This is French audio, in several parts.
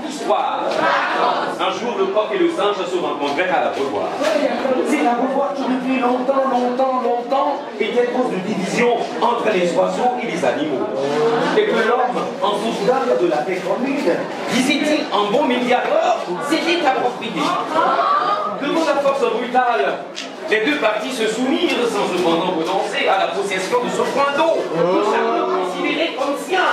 Histoire. Un jour, le coq et le singe se rencontrèrent à l'abreuvoir. C'est l'abreuvoir qui, depuis longtemps, était cause de division entre les oiseaux et les animaux. Et que l'homme, en souciant de la paix commune, disait-il en bon médiateur, s'était approprié. Devant la force brutale, les deux parties se soumirent sans cependant renoncer à la possession de ce point d'eau, que chacun considérait comme sien,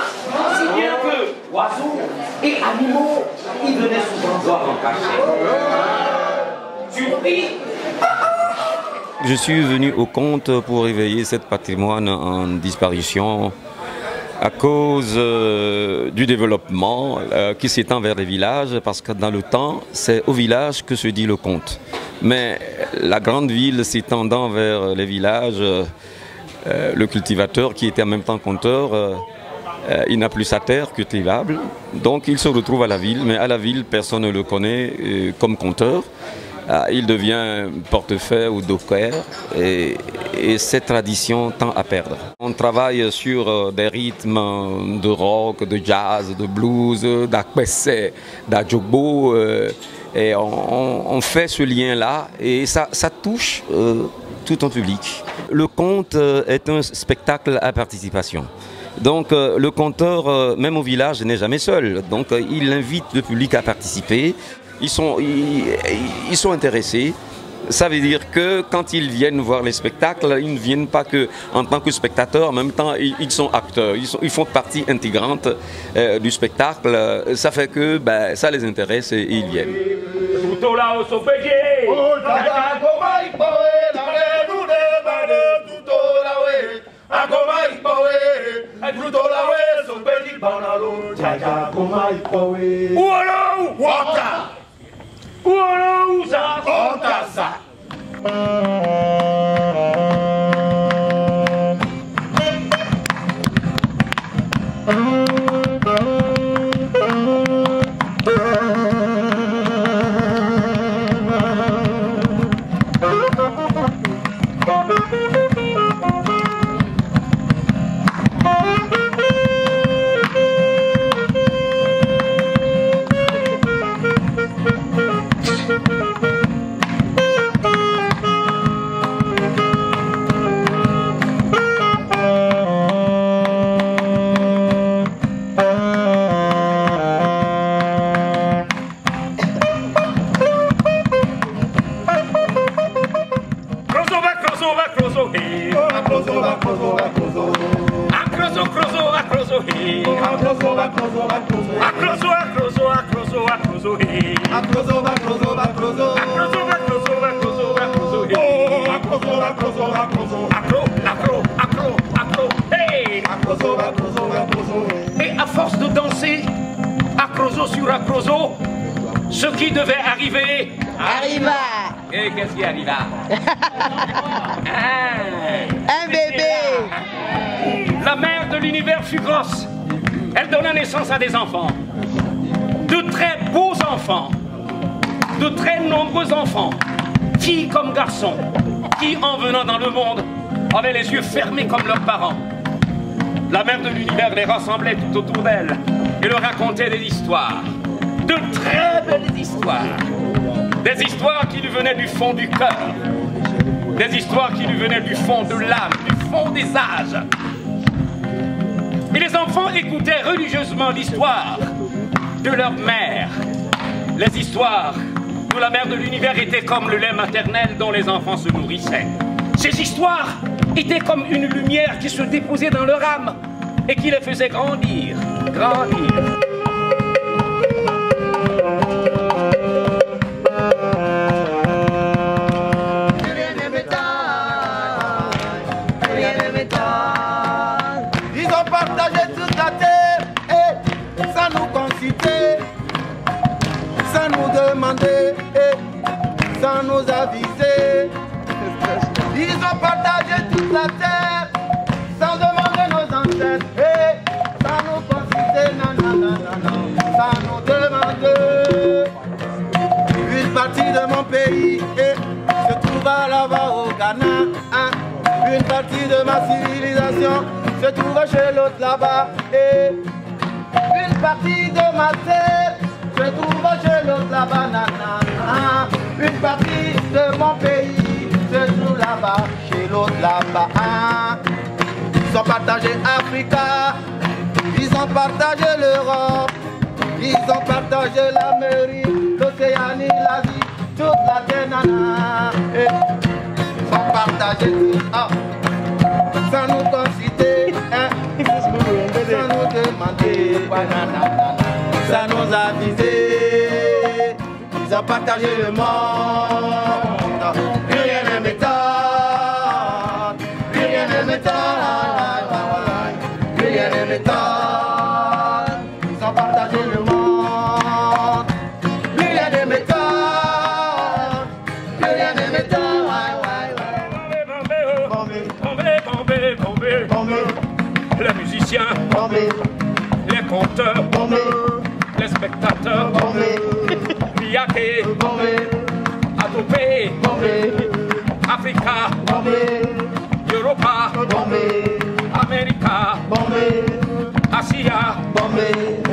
si bien que oiseaux et animaux y venaient souvent voir en cachette. Surpris, je suis venu au conte pour éveiller cet patrimoine en disparition à cause du développement qui s'étend vers les villages, parce que dans le temps, c'est au village que se dit le conte. Mais la grande ville s'étendant vers les villages, le cultivateur qui était en même temps conteur, il n'a plus sa terre cultivable, donc il se retrouve à la ville, mais à la ville, personne ne le connaît comme conteur. Il devient portefeuille ou docker et cette tradition tend à perdre. On travaille sur des rythmes de rock, de jazz, de blues, d'akbessé, d'adjogbo et on fait ce lien-là et ça touche tout un public. Le conte est un spectacle à participation. Donc le conteur, même au village, n'est jamais seul. Donc il invite le public à participer. Ils sont intéressés. Ça veut dire que quand ils viennent voir les spectacles, ils ne viennent pas que en tant que spectateurs, en même temps ils sont acteurs, ils font partie intégrante du spectacle. Ça fait que ça les intéresse et ils viennent. Et à force de danser, acroso sur acroso, ce qui devait arriver arriva. Et qu'est-ce qui arriva? Un bébé. La mère de l'univers fut grosse. Elle donna naissance à des enfants. De très beaux enfants. De très nombreux enfants. Filles comme garçons. Qui, en venant dans le monde, avaient les yeux fermés comme leurs parents. La mère de l'univers les rassemblait tout autour d'elle et leur racontait des histoires. De très belles histoires. Des histoires qui lui venaient du fond du cœur. Des histoires qui lui venaient du fond de l'âme, du fond des âges. Et les enfants écoutaient religieusement l'histoire de leur mère. Les histoires où la mère de l'univers était comme le lait maternel dont les enfants se nourrissaient. Ces histoires étaient comme une lumière qui se déposait dans leur âme et qui les faisait grandir, grandir. Ils ont partagé toute la terre et sans nous consulter, sans nous demander et sans nous aviser. Ils ont partagé toute la terre sans demander nos ancêtres et sans nous consulter, non, non, non, non, non, sans nous demander. Une partie de mon pays se trouve là-bas au Ghana. Une partie de ma civilisation se trouve chez l'autre là-bas. Et une partie de ma terre la banane. Une partie de mon pays se trouve là-bas, chez l'autre là-bas. Ils ont partagé Africa, ils ont partagé l'Europe, ils ont partagé l'Amérique, l'Océanie, l'Asie, toute la terre, nana. Ils ont partagé tout ça, sans nous conciter, sans nous demander, sans nous aviser. Ils ont partagé le monde, plus rien ne m'étonne, plus rien ne m'étonne, plus rien ne m'étonne. Ils ont partagé le monde, plus rien ne m'étonne, plus rien ne m'étonne. Les musiciens, les conteurs, les spectateurs, Biaké, Atopé, Africa, Europa, America, Asia,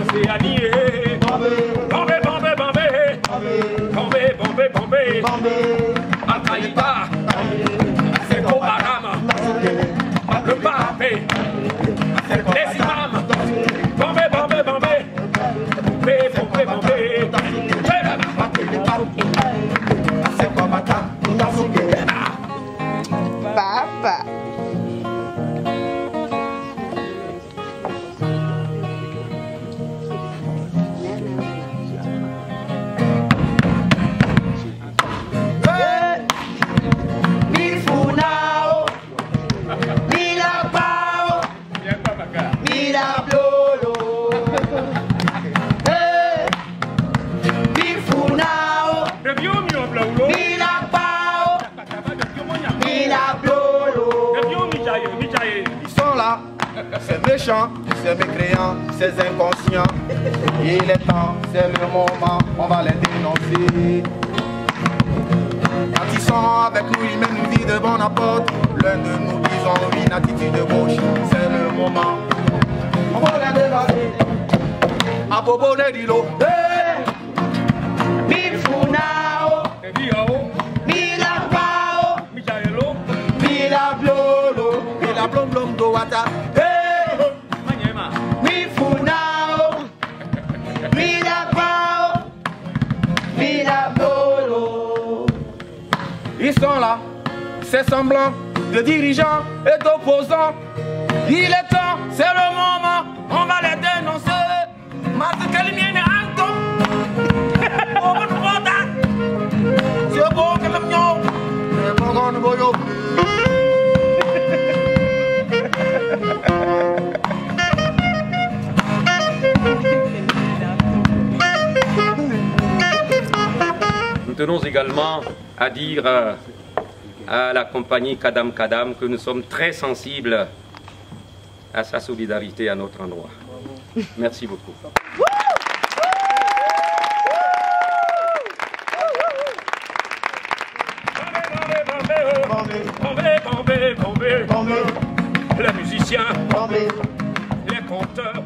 Océanie, Bombé, Bombé, Bombé, Bombé, Bombé, Bombé, Al-Qaïda, Boko Haram, le Bahapé, les imams, Bombé, Bombé, Bombé, Bombé, Bombé, Bombé, Papa. Ils sont là, ces méchants, ces mécréants, ces inconscients. Il est temps, c'est le moment, on va les dénoncer. Quand ils sont avec nous, ils mènent une vie de bon apôtre. L'un de nous disons une attitude de gauche, c'est le moment. On va les dénoncer. A bobo ne dilo. Bifunao, Milapao, Milablolo, Milablom do wata. Bifunao, Milapao, Milablolo. Ils sont là, ces semblants de dirigeants et d'opposants. Il est temps, c'est le moment, on va les dénoncer. Nous tenons également à dire à la compagnie Kadam Kadam que nous sommes très sensibles à sa solidarité à notre endroit. Merci beaucoup. Les musiciens, les conteurs.